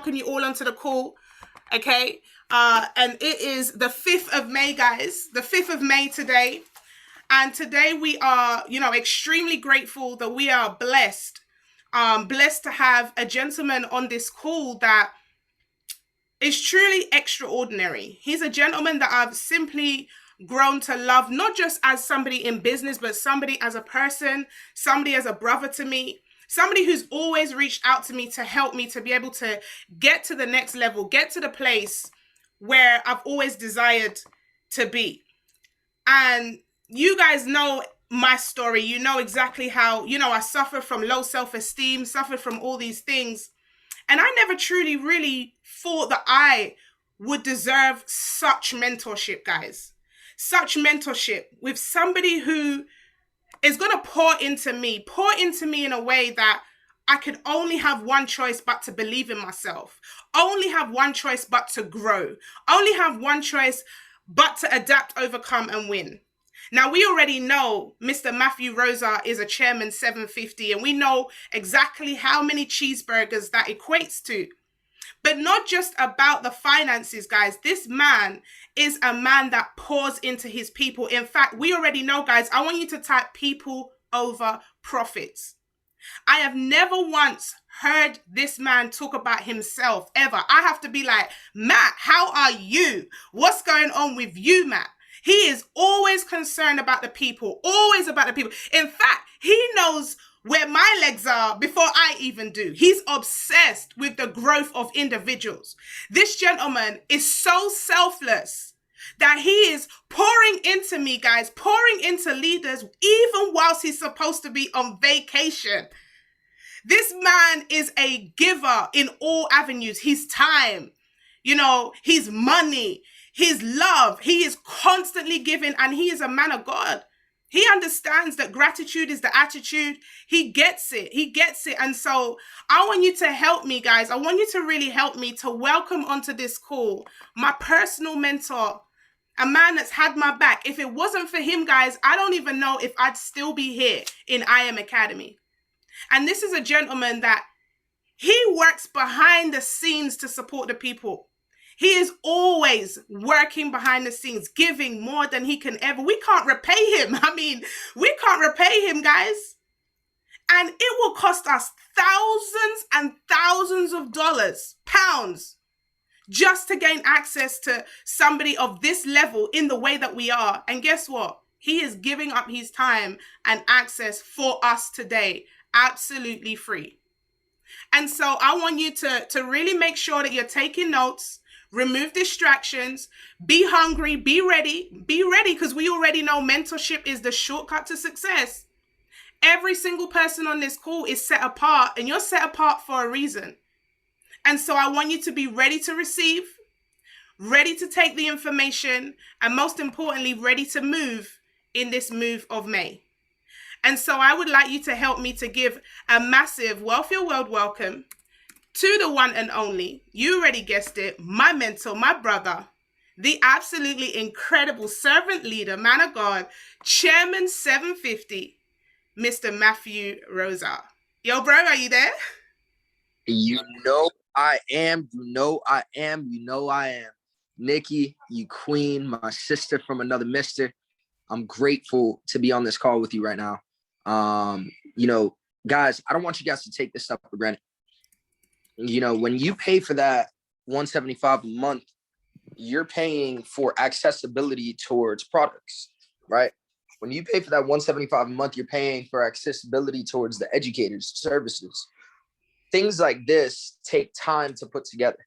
welcome you all onto the call. Okay. And it is the 5th of May, guys. The 5th of May today. And today we are, extremely grateful that we are blessed. Blessed to have a gentleman on this call that is truly extraordinary. He's a gentleman that I've simply grown to love, not just as somebody in business, but somebody as a person, somebody as a brother to me, somebody who's always reached out to me to help me to be able to get to the next level, get to the place where I've always desired to be. And you guys know my story. You know exactly how, I suffer from low self-esteem, suffered from all these things. And I never truly, really thought that I would deserve such mentorship, guys. Such mentorship with somebody who is going to pour into me in a way that I could only have one choice but to believe in myself. Only have one choice but to grow. Only have one choice but to adapt, overcome, and win. Now, we already know Mr. Matthew Rosa is a chairman 750, and we know exactly how many cheeseburgers that equates to. But not just about the finances, guys. This man is a man that pours into his people. In fact, we already know, guys, I want you to type people over profits. I have never once heard this man talk about himself, ever. I have to be like, Matt, how are you? What's going on with you, Matt? He is always concerned about the people, always about the people. In fact, he knows where my legs are before I even do. He's obsessed with the growth of individuals. This gentleman is so selfless that he is pouring into me, guys, pouring into leaders, even whilst he's supposed to be on vacation. This man is a giver in all avenues. His time, his money, his love. He is constantly giving, and he is a man of God. He understands that gratitude is the attitude. He gets it. He gets it. And so I want you to help me, guys. I want you to really help me to welcome onto this call my personal mentor, a man that's had my back. If it wasn't for him, guys, I don't even know if I'd still be here in I Am Academy. And this is a gentleman that he works behind the scenes to support the people. He is always working behind the scenes, giving more than he can ever. We can't repay him. We can't repay him, guys. And it will cost us thousands and thousands of dollars, pounds, just to gain access to somebody of this level in the way that we are. And guess what? He is giving up his time and access for us today, absolutely free. And so I want you to really make sure that you're taking notes. Remove distractions, be hungry, be ready, because we already know mentorship is the shortcut to success. Every single person on this call is set apart, and you're set apart for a reason. And so I want you to be ready to receive, ready to take the information, and most importantly, ready to move in this move of May. And so I would like you to help me to give a massive Wealthy World welcome to the one and only, you already guessed it, my mentor, my brother, the absolutely incredible servant leader, man of God, Chairman 750, Mr. Matthew Rosa. Yo, bro, are you there? You know I am. Nikki, you queen, my sister from another mister. I'm grateful to be on this call with you right now. Guys, I don't want you guys to take this stuff for granted. When you pay for that $175 a month, you're paying for accessibility towards products, right? When you pay for that $175 a month, you're paying for accessibility towards the educators, services. Things like this take time to put together,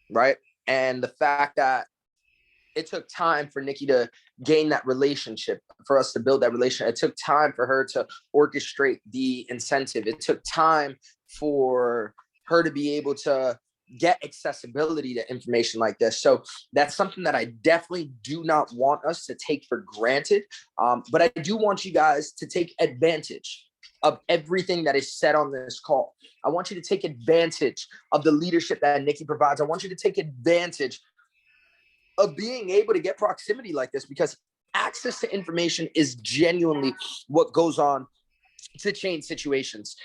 right? And the fact that it took time for Nikki to gain that relationship, for us to build that relationship. It took time for her to orchestrate the incentive. It took time for her to be able to get accessibility to information like this. So that's something that I definitely do not want us to take for granted. But I do want you guys to take advantage of everything that is said on this call. I want you to take advantage of the leadership that Nikki provides. I want you to take advantage of being able to get proximity like this, because access to information is genuinely what goes on to change situations.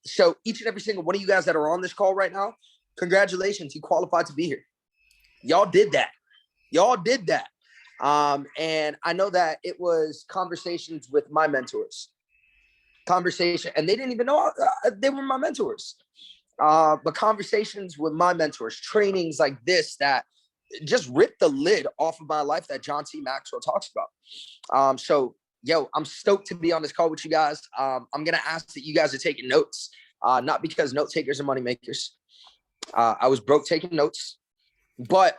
So each and every single one of you guys that are on this call right now, Congratulations, you qualified to be here. Y'all did that. Y'all did that. And I know that it was conversations with my mentors. And they didn't even know they were my mentors. But conversations with my mentors, trainings like this that just ripped the lid off of my life that John T. Maxwell talks about. So, I'm stoked to be on this call with you guys. I'm going to ask that you guys are taking notes, not because note takers are money makers. I was broke taking notes, but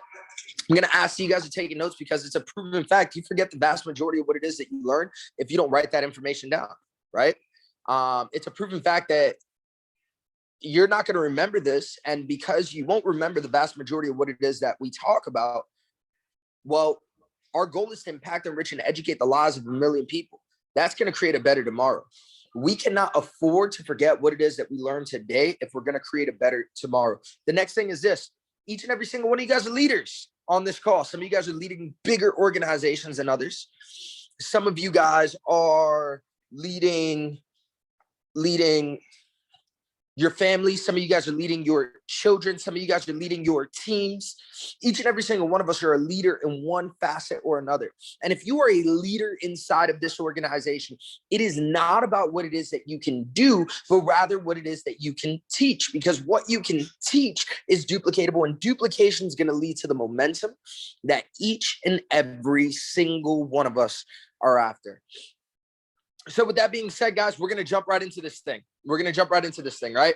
I'm going to ask you guys to take notes because it's a proven fact. You forget the vast majority of what it is that you learn if you don't write that information down, right? It's a proven fact that you're not going to remember this. And because you won't remember the vast majority of what it is that we talk about, well, our goal is to impact, enrich, and educate the lives of 1 million people. That's going to create a better tomorrow. We cannot afford to forget what it is that we learned today if we're going to create a better tomorrow. The next thing is this. Each and every single one of you guys are leaders on this call. Some of you guys are leading bigger organizations than others. Some of you guys are leading your family. Some of you guys are leading your children. Some of you guys are leading your teams. Each and every single one of us are a leader in one facet or another. And if you are a leader inside of this organization, it is not about what it is that you can do, but rather what it is that you can teach, because what you can teach is duplicatable, and duplication is going to lead to the momentum that each and every single one of us are after. So with that being said, guys, we're going to jump right into this thing. Right?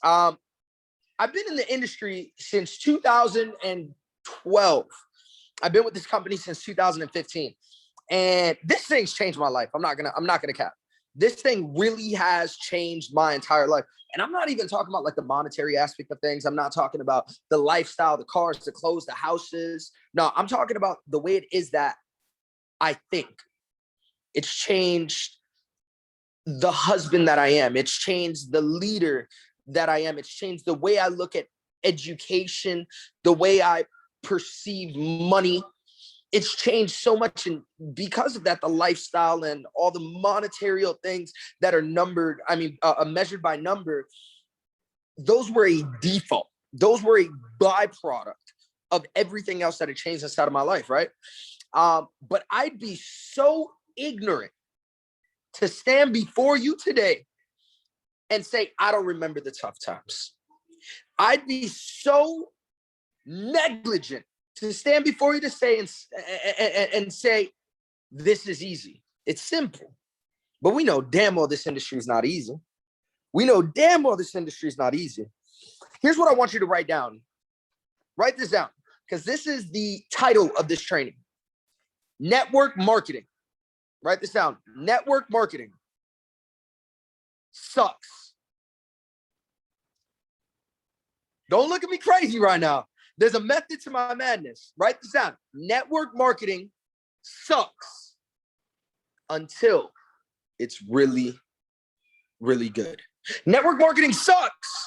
I've been in the industry since 2012. I've been with this company since 2015. And this thing's changed my life. I'm not gonna cap. This thing really has changed my entire life. And I'm not even talking about like the monetary aspect of things. I'm not talking about the lifestyle, the cars, the clothes, the houses. No, I'm talking about the way it is that I think. It's changed the husband that I am. It's changed the leader that I am. It's changed the way I look at education, the way I perceive money. It's changed so much. And because of that, the lifestyle and all the monetary things that are measured by number, those were a default. Those were a byproduct of everything else that had changed inside of my life, right? But I'd be so ignorant to stand before you today and say, I don't remember the tough times. I'd be so negligent to stand before you to say and say, this is easy. It's simple. But we know damn well this industry is not easy. Here's what I want you to write down. Write this down, because this is the title of this training. Network marketing. Write this down. Network marketing sucks. Don't look at me crazy right now. There's a method to my madness. Write this down. Network marketing sucks until it's really, really good. Network marketing sucks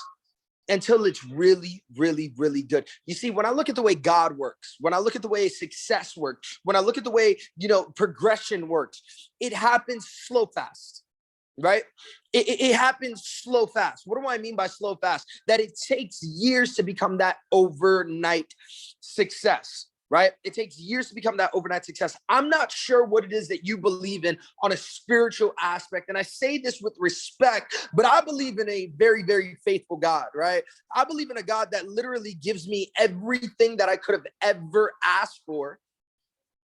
until it's really, really, really good. You see, when I look at the way God works, when I look at the way success works, when I look at the way, progression works, it happens slow, fast, right? It happens slow, fast. What do I mean by slow, fast? That it takes years to become that overnight success, right? It takes years to become that overnight success. I'm not sure what it is that you believe in on a spiritual aspect. And I say this with respect, but I believe in a very, very faithful God, right? I believe in a God that literally gives me everything that I could have ever asked for.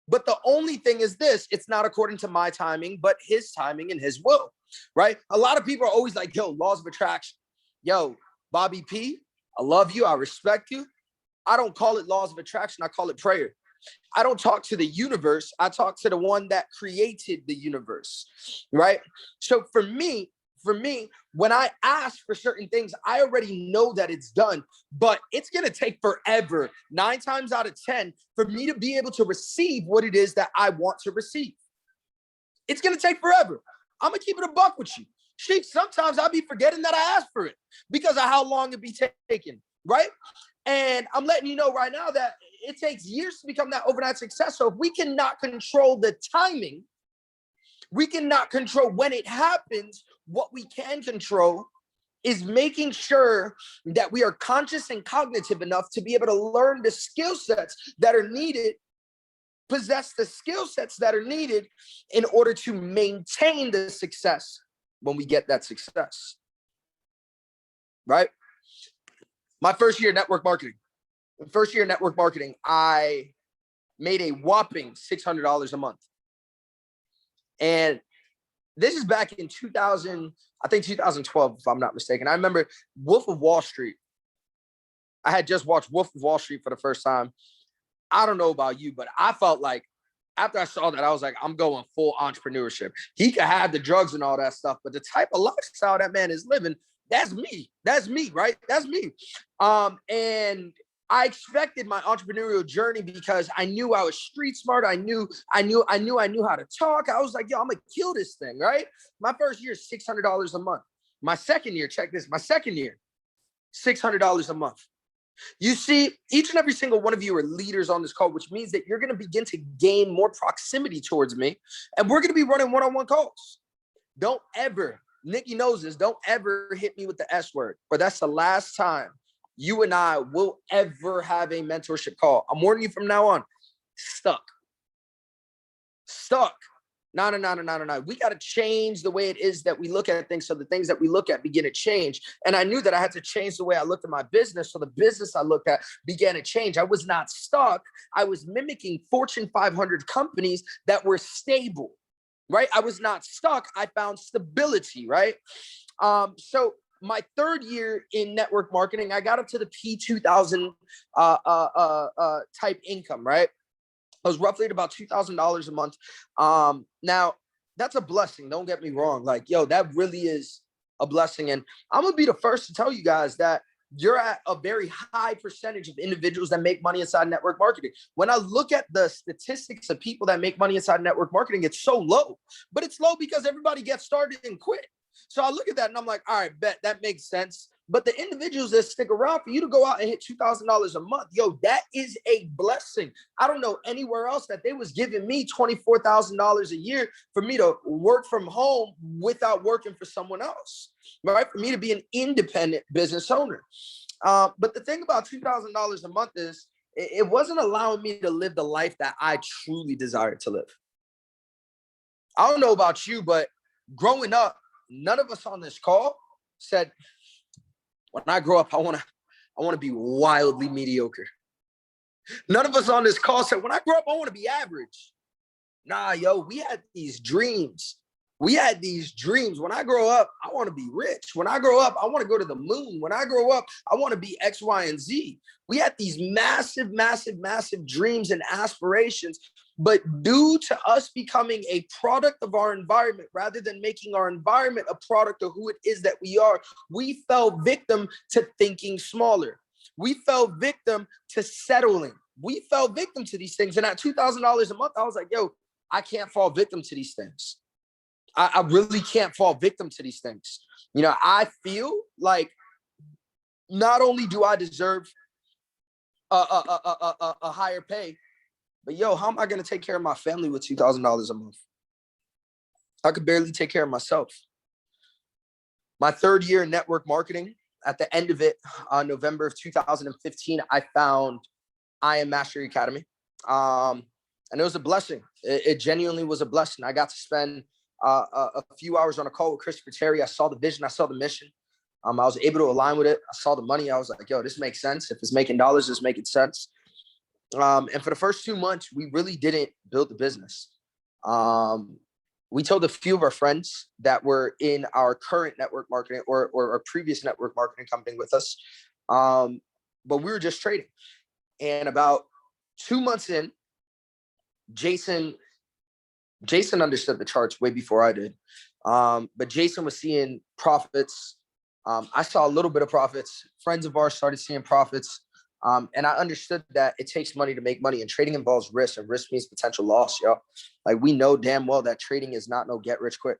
But the only thing is this, it's not according to my timing, but his timing and his will, right? A lot of people are always like, yo, laws of attraction. Yo, Bobby P, I love you. I respect you. I don't call it laws of attraction. I call it prayer. I don't talk to the universe. I talk to the one that created the universe, right? So for me, when I ask for certain things, I already know that it's done, but it's going to take forever, 9 times out of 10, for me to be able to receive what it is that I want to receive. It's going to take forever. I'm going to keep it a buck with you. Sheik, sometimes I'll be forgetting that I asked for it because of how long it be taking, right? And I'm letting you know right now that it takes years to become that overnight success. So if we cannot control the timing, we cannot control when it happens. What we can control is making sure that we are conscious and cognitive enough to be able to learn the skill sets that are needed, possess the skill sets that are needed in order to maintain the success when we get that success, right? My first year network marketing, I made a whopping $600 a month. And this is back in 2012, if I'm not mistaken. I remember Wolf of Wall Street. I had just watched Wolf of Wall Street for the first time. I don't know about you, but I felt like after I saw that, I was like, I'm going full entrepreneurship. He could have the drugs and all that stuff, but the type of lifestyle that man is living, that's me. That's me, right? That's me. And I expected my entrepreneurial journey because I knew I was street smart. I knew how to talk. I was like, yo, I'm gonna kill this thing, right? My first year, $600 a month. My second year, check this. My second year, $600 a month. You see, each and every single one of you are leaders on this call, which means that you're going to begin to gain more proximity towards me, and we're going to be running one-on-one calls. Don't ever, Nikki knows this, don't ever hit me with the S word, or that's the last time you and I will ever have a mentorship call. I'm warning you from now on. Stuck. No. We got to change the way it is that we look at things, so the things that we look at begin to change. And I knew that I had to change the way I looked at my business, so the business I looked at began to change. I was not stuck. I was mimicking Fortune 500 companies that were stable, right? I was not stuck. I found stability, right? So my third year in network marketing, I got up to the P2000 type income, right? I was roughly at about $2,000 a month. Now, that's a blessing. Don't get me wrong. Like, yo, that really is a blessing. And I'm going to be the first to tell you guys that you're at a very high percentage of individuals that make money inside network marketing. When I look at the statistics of people that make money inside network marketing, it's so low. But it's low because everybody gets started and quit. So I look at that and I'm like, all right, bet that makes sense. But the individuals that stick around, for you to go out and hit $2,000 a month, yo, that is a blessing. I don't know anywhere else that they was giving me $24,000 a year for me to work from home without working for someone else, right? For me to be an independent business owner. But the thing about $2,000 a month is it wasn't allowing me to live the life that I truly desired to live. I don't know about you, but growing up, none of us on this call said, when I grow up, I want to be wildly mediocre. None of us on this call said, when I grow up, I want to be average. Nah, yo, we had these dreams. When I grow up, I want to be rich. When I grow up, I want to go to the moon. When I grow up, I want to be X, Y, and Z. We had these massive dreams and aspirations. But due to us becoming a product of our environment, rather than making our environment a product of who it is that we are, we fell victim to thinking smaller. We fell victim to settling. We fell victim to these things. And at $2,000 a month, I was like, yo, I can't fall victim to these things. I really can't fall victim to these things. You know, I feel like not only do I deserve a higher pay, but yo, how am I going to take care of my family with $2,000 a month? I could barely take care of myself. My third year in network marketing, at the end of it, November of 2015, I found I Am Mastery Academy. And it was a blessing. It genuinely was a blessing. I got to spend a few hours on a call with Christopher Terry. I saw the vision. I saw the mission. I was able to align with it. I saw the money. I was like, yo, this makes sense. If it's making dollars, it's making sense. And for the first 2 months, we really didn't build the business. We told a few of our friends that were in our current network marketing or our previous network marketing company with us. But we were just trading. And about 2 months in, Jason understood the charts way before I did. But Jason was seeing profits. I saw a little bit of profits. Friends of ours started seeing profits. And I understood that it takes money to make money, and trading involves risk, and risk means potential loss, yo. Like, we know damn well that trading is not no get rich quick,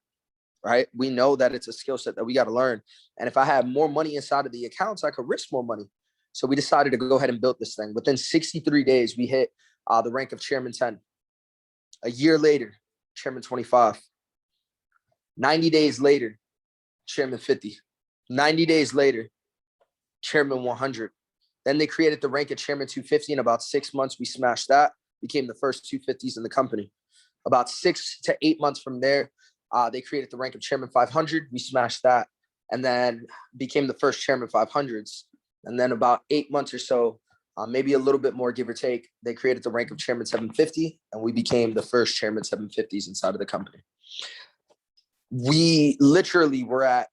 right? We know that it's a skill set that we got to learn. And if I had more money inside of the accounts, I could risk more money. So we decided to go ahead and build this thing. Within 63 days, we hit the rank of Chairman 10. A year later, Chairman 25. 90 days later, Chairman 50. 90 days later, Chairman 100. Then they created the rank of Chairman 250. In about 6 months, we smashed that, became the first 250s in the company. About 6 to 8 months from there, they created the rank of Chairman 500. We smashed that, and then became the first Chairman 500s. And then about 8 months or so, maybe a little bit more, give or take, they created the rank of Chairman 750, and we became the first Chairman 750s inside of the company. We literally were at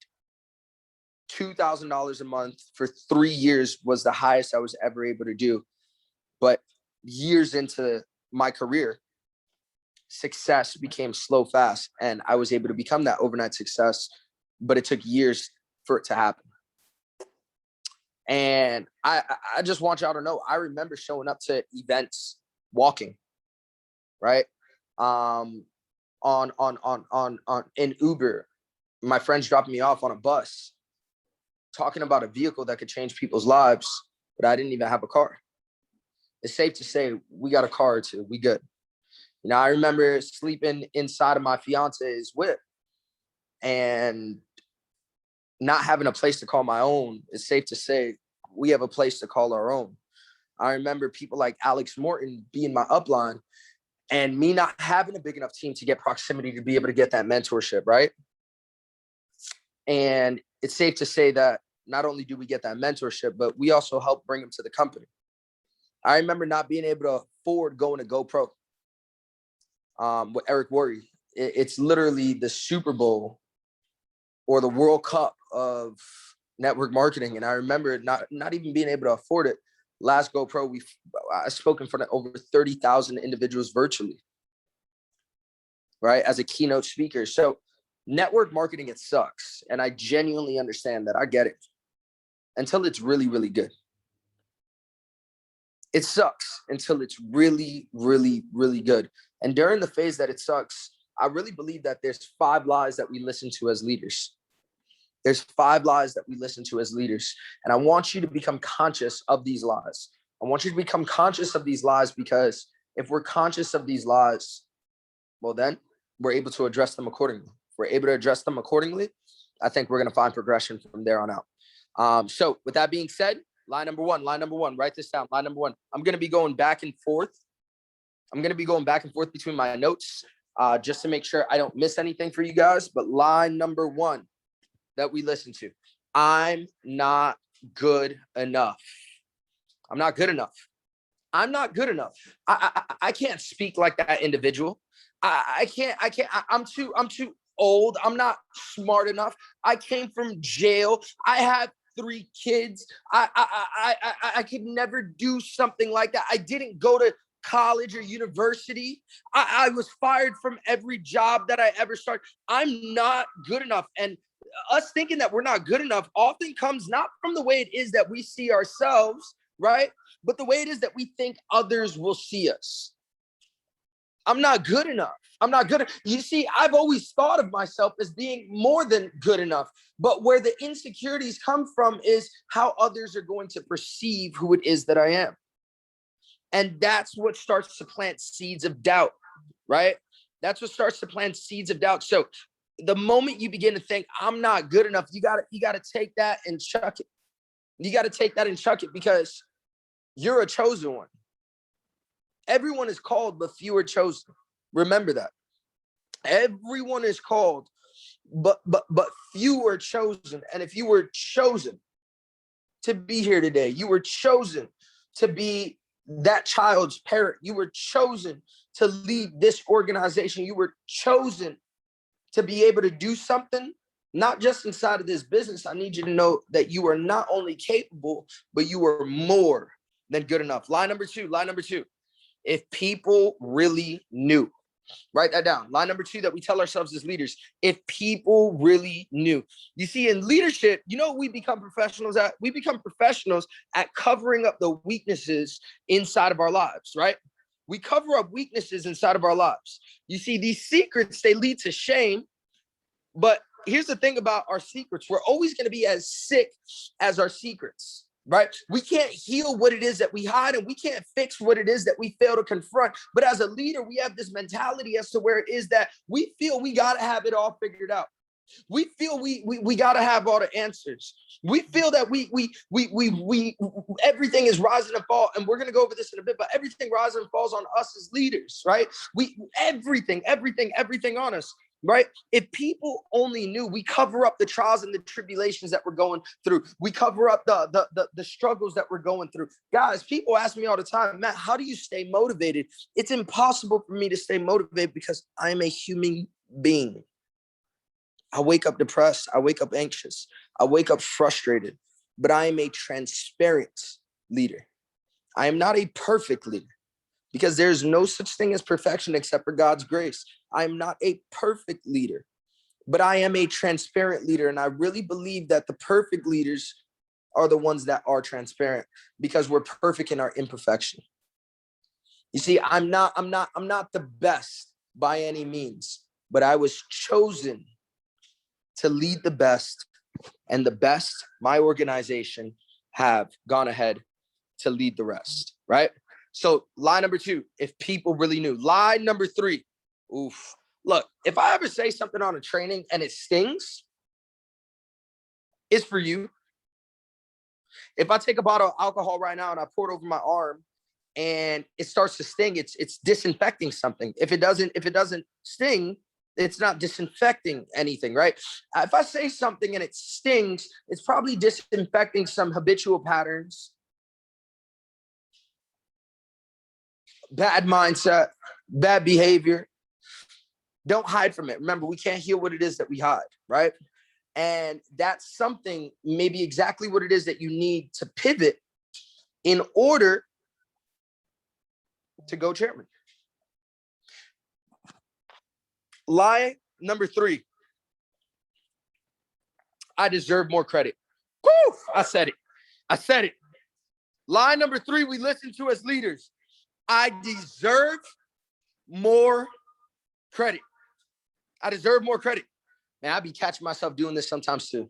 $2,000 a month for 3 years was the highest I was ever able to do. But years into my career, success became slow, fast, and I was able to become that overnight success, but it took years for it to happen. And I just want y'all to know, I remember showing up to events, walking, right? On in Uber, my friends dropping me off on a bus, talking about a vehicle that could change people's lives, but I didn't even have a car. It's safe to say we got a car or two, we good. You know, I remember sleeping inside of my fiance's whip and not having a place to call my own. It's safe to say we have a place to call our own. I remember people like Alex Morton being my upline and me not having a big enough team to get proximity to be able to get that mentorship, right? And it's safe to say that not only do we get that mentorship, but we also help bring them to the company. I remember not being able to afford going to GoPro with Eric Worre. It's literally the Super Bowl or the World Cup of network marketing. And I remember not even being able to afford it. Last GoPro, I spoke in front of over 30,000 individuals virtually, right, as a keynote speaker. So network marketing, it sucks. And I genuinely understand that. I get it. Until it's really, really good. It sucks until it's really, really, really good. And during the phase that it sucks, I really believe that there's 5 lies that we listen to as leaders. There's 5 lies that we listen to as leaders. And I want you to become conscious of these lies. I want you to become conscious of these lies, because if we're conscious of these lies, well, then we're able to address them accordingly. If we're able to address them accordingly, I think we're going to find progression from there on out. So with that being said, lie number one, write this down. Lie number 1. I'm going to be going back and forth. Between my notes just to make sure I don't miss anything for you guys. But lie number 1 that we listen to: I'm not good enough. I'm not good enough. I'm not good enough. I can't speak like that individual. I can't. I'm too old. I'm not smart enough. I came from jail. I have 3 kids. I could never do something like that. I didn't go to college or university. I was fired from every job that I ever started. I'm not good enough. And us thinking that we're not good enough often comes not from the way it is that we see ourselves, right? But the way it is that we think others will see us. I'm not good enough. I'm not good. You see, I've always thought of myself as being more than good enough. But where the insecurities come from is how others are going to perceive who it is that I am. And that's what starts to plant seeds of doubt, right? That's what starts to plant seeds of doubt. So the moment you begin to think I'm not good enough, you gotta take that and chuck it. You gotta take that and chuck it, because you're a chosen one. Everyone is called, but few are chosen. Remember that. Everyone is called, but few are chosen. And if you were chosen to be here today, you were chosen to be that child's parent, you were chosen to lead this organization, you were chosen to be able to do something, not just inside of this business. I need you to know that you are not only capable, but you are more than good enough. Lie number two. If people really knew, write that down. Line number 2 that we tell ourselves as leaders: if people really knew. You see, in leadership, you know what we become professionals at? We become professionals at covering up the weaknesses inside of our lives, right? We cover up weaknesses inside of our lives. You see, these secrets, they lead to shame. But here's the thing about our secrets: we're always going to be as sick as our secrets. Right? We can't heal what it is that we hide, and we can't fix what it is that we fail to confront. But as a leader, we have this mentality as to where it is that we feel we got to have it all figured out. We feel we got to have all the answers. We feel that we everything is rising and fall, and we're going to go over this in a bit, but everything rises and falls on us as leaders, right? Everything on us, right? If people only knew, we cover up the trials and the tribulations that we're going through. We cover up the struggles that we're going through. Guys, people ask me all the time, Matt, how do you stay motivated? It's impossible for me to stay motivated because I am a human being. I wake up depressed. I wake up anxious. I wake up frustrated, but I am a transparent leader. I am not a perfect leader because there's no such thing as perfection except for God's grace. I am not a perfect leader, but I am a transparent leader. And I really believe that the perfect leaders are the ones that are transparent because we're perfect in our imperfection. You see, I'm not the best by any means, but I was chosen to lead the best, and the best, my organization, have gone ahead to lead the rest, right? So lie number 2, if people really knew. Lie number 3, oof. Look, if I ever say something on a training and it stings, it's for you. If I take a bottle of alcohol right now and I pour it over my arm and it starts to sting, it's disinfecting something. If it doesn't sting, it's not disinfecting anything, right? If I say something and it stings, it's probably disinfecting some habitual patterns, bad mindset, bad behavior. Don't hide from it. Remember, we can't heal what it is that we hide, right? And that's something, maybe exactly what it is that you need to pivot in order to go chairman. Lie number 3. I deserve more credit. Woo! I said it. Lie number 3 we listen to as leaders. I deserve more credit. I deserve more credit. Man, I be catching myself doing this sometimes too.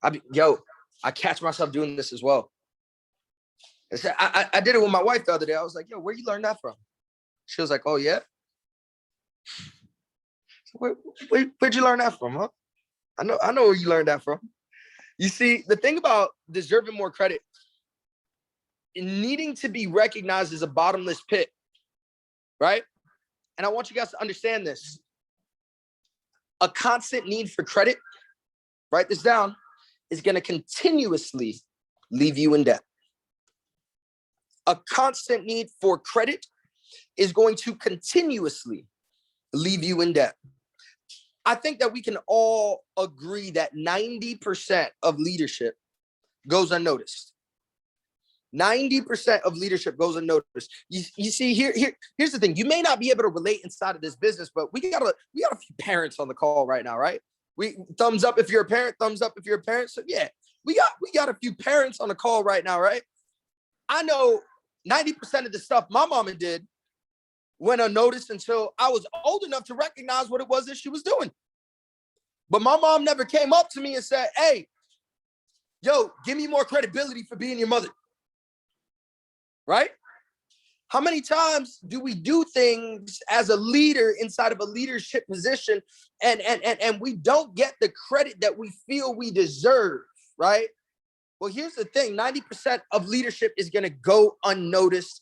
I catch myself doing this as well. I did it with my wife the other day. I was like, yo, where you learn that from? She was like, oh, yeah? Where'd you learn that from, huh? I know where you learned that from. You see, the thing about deserving more credit, needing to be recognized as a bottomless pit, right? And I want you guys to understand this. A constant need for credit, write this down, is going to continuously leave you in debt. A constant need for credit is going to continuously leave you in debt. I think that we can all agree that 90% of leadership goes unnoticed. 90% of leadership goes unnoticed. You see, here's the thing. You may not be able to relate inside of this business, but we got a few parents on the call right now, right? We thumbs up if you're a parent, thumbs up if you're a parent. So yeah, we got a few parents on the call right now, right? I know 90% of the stuff my mama did went unnoticed until I was old enough to recognize what it was that she was doing. But my mom never came up to me and said, hey, yo, give me more credibility for being your mother. Right? How many times do we do things as a leader inside of a leadership position and we don't get the credit that we feel we deserve, right? Well, here's the thing. 90% of leadership is going to go unnoticed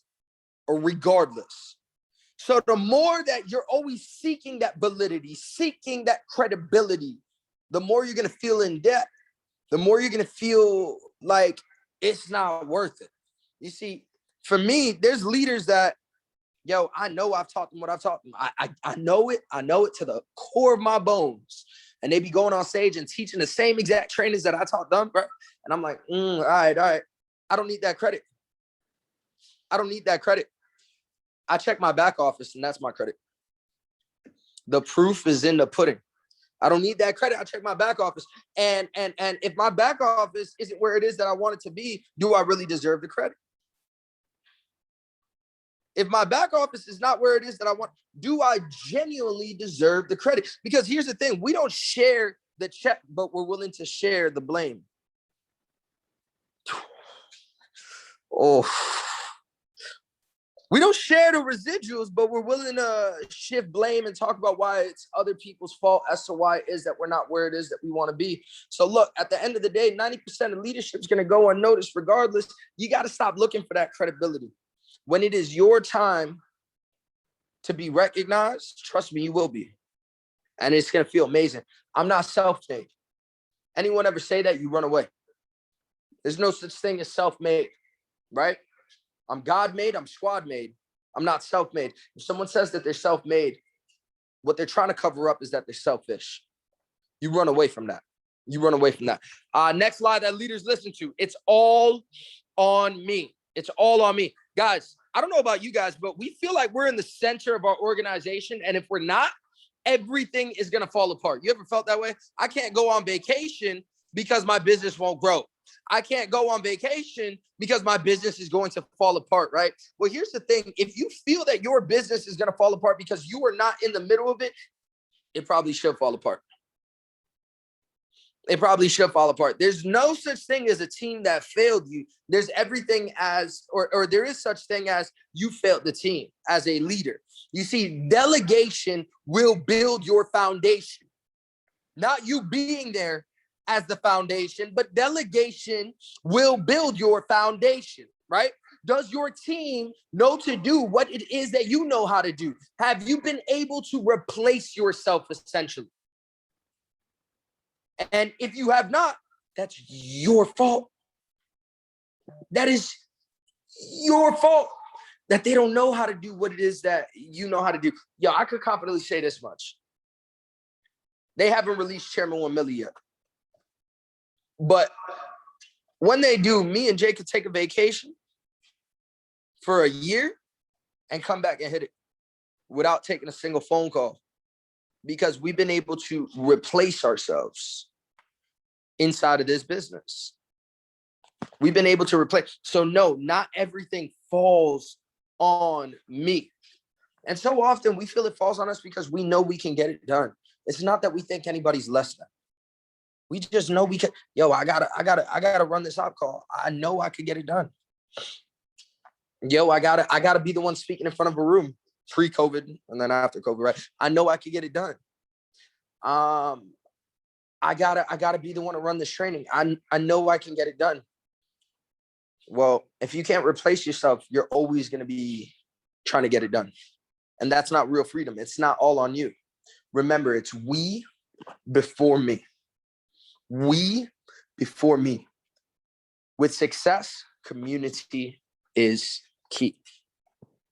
or regardless. So the more that you're always seeking that validity, seeking that credibility, the more you're going to feel in debt, the more you're going to feel like it's not worth it. You see, for me, there's leaders that, yo, I know I've taught them what I've taught them. I know it. I know it to the core of my bones. And they be going on stage and teaching the same exact trainings that I taught them, right? And I'm like, all right. I don't need that credit. I check my back office and that's my credit. The proof is in the pudding. I don't need that credit. I check my back office. And if my back office isn't where it is that I want it to be, do I really deserve the credit? If my back office is not where it is that I want, do I genuinely deserve the credit? Because here's the thing. We don't share the check, but we're willing to share the blame. Oh, We don't share the residuals, but we're willing to shift blame and talk about why it's other people's fault as to why it is that we're not where it is that we want to be. So look, at the end of the day, 90% of leadership is going to go unnoticed regardless. You got to stop looking for that credibility. When it is your time to be recognized, trust me, you will be. And it's going to feel amazing. I'm not self-made. Anyone ever say that, you run away. There's no such thing as self-made, right? I'm God-made, I'm squad-made. I'm not self-made. If someone says that they're self-made, what they're trying to cover up is that they're selfish. You run away from that. You run away from that. Next lie that leaders listen to. It's all on me. It's all on me. Guys, I don't know about you guys, but we feel like we're in the center of our organization. And if we're not, everything is going to fall apart. You ever felt that way? I can't go on vacation because my business won't grow. I can't go on vacation because my business is going to fall apart, right? Well, here's the thing. If you feel that your business is going to fall apart because you are not in the middle of it, it probably should fall apart. It probably should fall apart. There's no such thing as a team that failed you. There's everything as, or there is such thing as you failed the team as a leader. You see, delegation will build your foundation. Not you being there as the foundation, but delegation will build your foundation, right? Does your team know to do what it is that you know how to do? Have you been able to replace yourself essentially? And if you have not, that's your fault. That is your fault that they don't know how to do what it is that you know how to do. Yo, I could confidently say this much. They haven't released Chairman 1 Milli yet. But when they do, me and Jay could take a vacation for a year and come back and hit it without taking a single phone call, because we've been able to replace ourselves inside of this business. We've been able to replace. So no, not everything falls on me. And so often we feel it falls on us because we know we can get it done. It's not that we think anybody's less than. We just know we can. Yo, I gotta run this op call. I know I could get it done. Yo, I gotta be the one speaking in front of a room pre-COVID and then after COVID, right? I know I could get it done. I gotta be the one to run this training. I know I can get it done. Well, if you can't replace yourself, you're always gonna be trying to get it done. And that's not real freedom. It's not all on you. Remember, it's we before me. We before me. With success, community is key.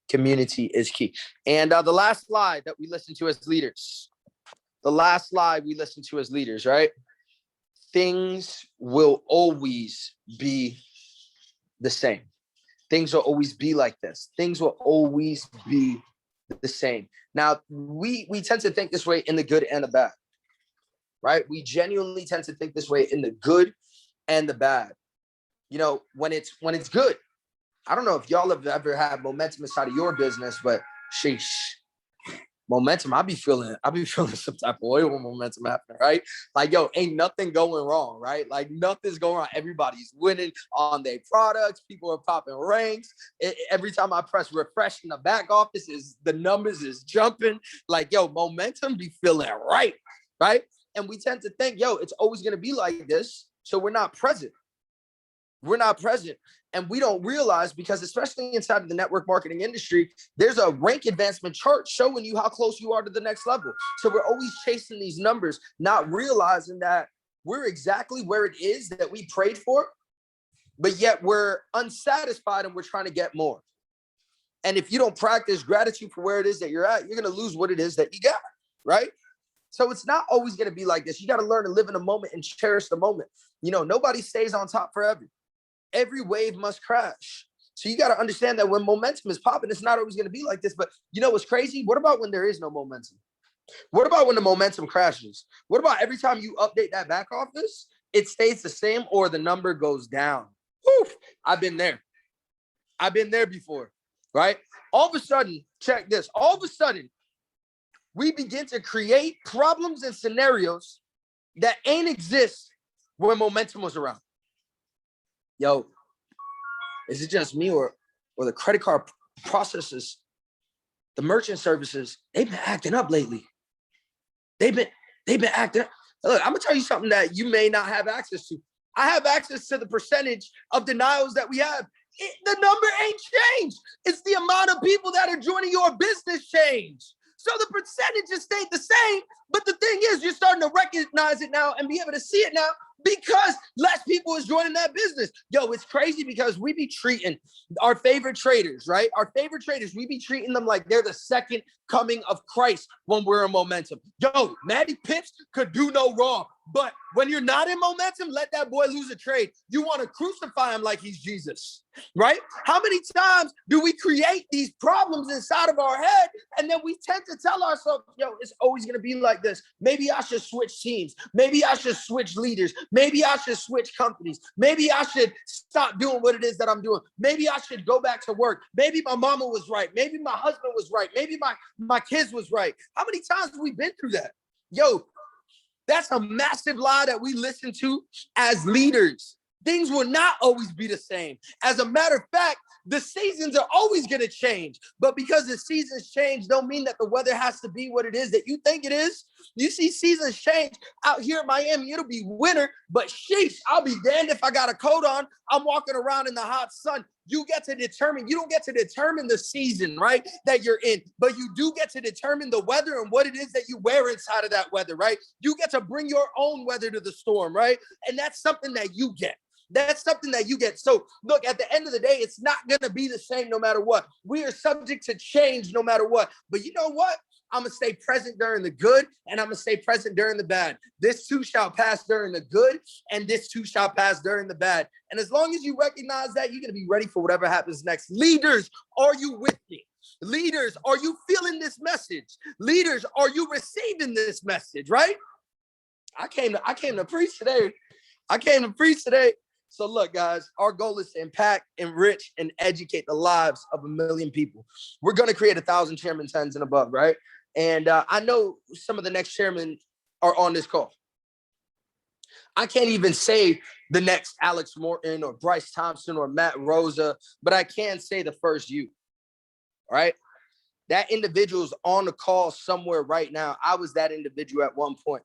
Community is key. And the last slide that we listen to as leaders, right? Things will always be the same. Things will always be like this. Things will always be the same. Now, we tend to think this way in the good and the bad, right? We genuinely tend to think this way in the good and the bad. You know, when it's good, I don't know if y'all have ever had momentum inside of your business, but sheesh, momentum, I be feeling some type of oil when momentum happening, right? Like, yo, ain't nothing going wrong, right? Like, nothing's going wrong. Everybody's winning on their products. People are popping ranks. Every time I press refresh in the back office, the numbers is jumping. Like, yo, momentum be feeling right? And we tend to think, yo, it's always going to be like this. So we're not present. And we don't realize, because especially inside of the network marketing industry, there's a rank advancement chart showing you how close you are to the next level. So we're always chasing these numbers, not realizing that we're exactly where it is that we prayed for, but yet we're unsatisfied and we're trying to get more. And if you don't practice gratitude for where it is that you're at, you're going to lose what it is that you got, right? So it's not always going to be like this. You got to learn to live in the moment and cherish the moment. You know, nobody stays on top forever. Every wave must crash. So you got to understand that when momentum is popping, it's not always going to be like this. But you know what's crazy? What about when there is no momentum? What about when the momentum crashes? What about every time you update that back office, it stays the same or the number goes down? Whew, I've been there. I've been there before, right? All of a sudden, check this. All of a sudden, we begin to create problems and scenarios that ain't exist when momentum was around. Yo, is it just me or the credit card processes, the merchant services, they've been acting up lately. They've been acting up. Look, I'm gonna tell you something that you may not have access to. I have access to the percentage of denials that we have. The number ain't changed. It's the amount of people that are joining your business changed. So the percentage has stayed the same, but the thing is, you're starting to recognize it now and be able to see it now because less people is joining that business. Yo, it's crazy because we be treating our favorite traders, right? Our favorite traders, we be treating them like they're the second coming of Christ when we're in momentum. Yo, Matty Pitts could do no wrong. But when you're not in momentum, let that boy lose a trade. You want to crucify him like he's Jesus, right? How many times do we create these problems inside of our head and then we tend to tell ourselves, yo, it's always going to be like this. Maybe I should switch teams. Maybe I should switch leaders. Maybe I should switch companies. Maybe I should stop doing what it is that I'm doing. Maybe I should go back to work. Maybe my mama was right. Maybe my husband was right. Maybe my kids was right. How many times have we been through that? Yo, that's a massive lie that we listen to as leaders. Things will not always be the same. As a matter of fact, the seasons are always going to change. But because the seasons change, don't mean that the weather has to be what it is that you think it is. You see seasons change. Out here in Miami, it'll be winter, but sheesh, I'll be damned if I got a coat on. I'm walking around in the hot sun. You don't get to determine the season, right, that you're in, but you do get to determine the weather and what it is that you wear inside of that weather, right? You get to bring your own weather to the storm, right? And that's something that you get. That's something that you get. So look, at the end of the day, it's not going to be the same no matter what. We are subject to change no matter what. But you know what? I'm going to stay present during the good and I'm going to stay present during the bad. This too shall pass during the good and this too shall pass during the bad. And as long as you recognize that, you're going to be ready for whatever happens next. Leaders, are you with me? Leaders, are you feeling this message? Leaders, are you receiving this message, right? I came to preach today. So look, guys, our goal is to impact, enrich, and educate the lives of 1 million people. We're going to create 1,000 chairman 10s and above, right? And I know some of the next chairmen are on this call. I can't even say the next Alex Morton or Bryce Thompson or Matt Rosa, but I can say the first you, right? That individual is on the call somewhere right now. I was that individual at one point.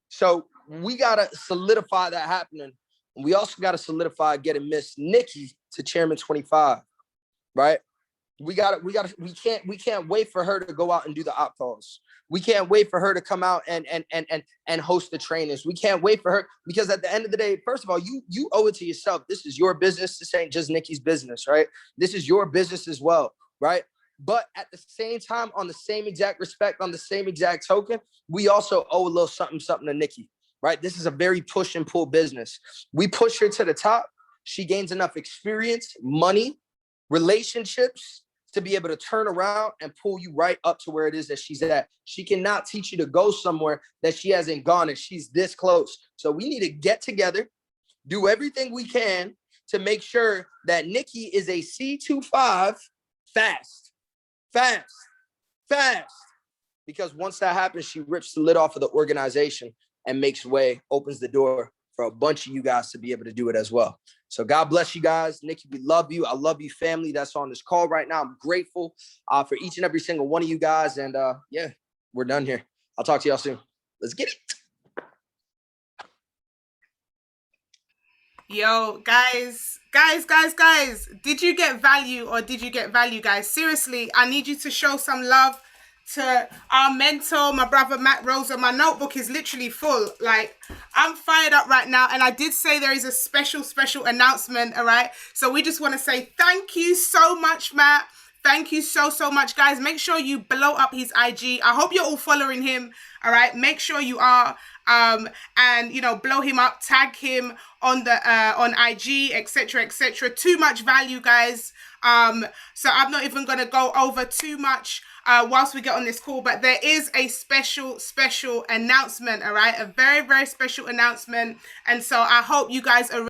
So we got to solidify that happening. And we also got to solidify getting Miss Nikki to chairman 25, right? We can't wait for her to go out and do the op calls. We can't wait for her to come out and host the trainings. We can't wait for her because at the end of the day, first of all, you owe it to yourself. This is your business. This ain't just Nikki's business, right? This is your business as well, right? But at the same time, on the same exact respect, on the same exact token, we also owe a little something to Nikki, right? This is a very push and pull business. We push her to the top. She gains enough experience, money, relationships to be able to turn around and pull you right up to where it is that she's at. She cannot teach you to go somewhere that she hasn't gone and she's this close. So we need to get together, do everything we can to make sure that Nikki is a C25 fast. Because once that happens, she rips the lid off of the organization and makes way, opens the door for a bunch of you guys to be able to do it as well. So God bless you guys. Nikki, we love you. I love you, family that's on this call right now. I'm grateful for each and every single one of you guys. And yeah, we're done here. I'll talk to y'all soon. Let's get it. Yo, guys, did you get value or did you get value, guys? Seriously, I need you to show some love to our mentor, my brother, Matt Rosa. My notebook is literally full. Like, I'm fired up right now. And I did say there is a special announcement, all right? So we just want to say thank you so much, Matt. Thank you so much, guys. Make sure you blow up his IG. I hope you're all following him, all right? Make sure you are, and, you know, blow him up, tag him on the on IG, etc. Too much value, guys. So I'm not even going to go over too much whilst we get on this call, but there is a special announcement, all right? A very special announcement. And so I hope you guys are